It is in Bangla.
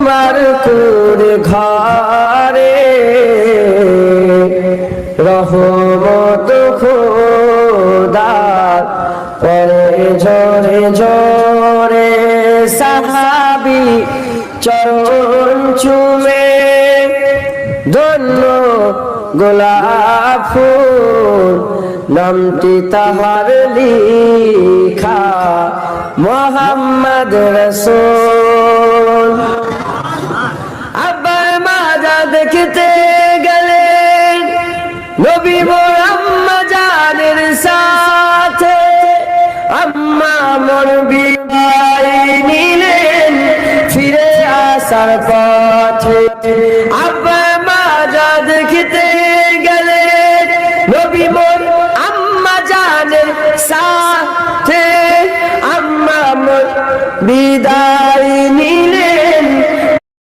তোমার কুরে ঘরে রহমত খোদার পরে ঝরে ঝরে সাহাবী চরণ চুমে ধন্য গোলাপ ফুল নামটি তাহার লিখা মোহাম্মদ রাসূল। আব্বার মাজা দেখতে গেলেন নবী মোর আম্মা জানের সাথে, আম্মা মোর বিদায় নিলেন ফিরে আসার পথে। আব্বা মাজা দেখতে গেলেন নবী মোর আম্মা জানের সাথে, আম্মা মোর বিদায়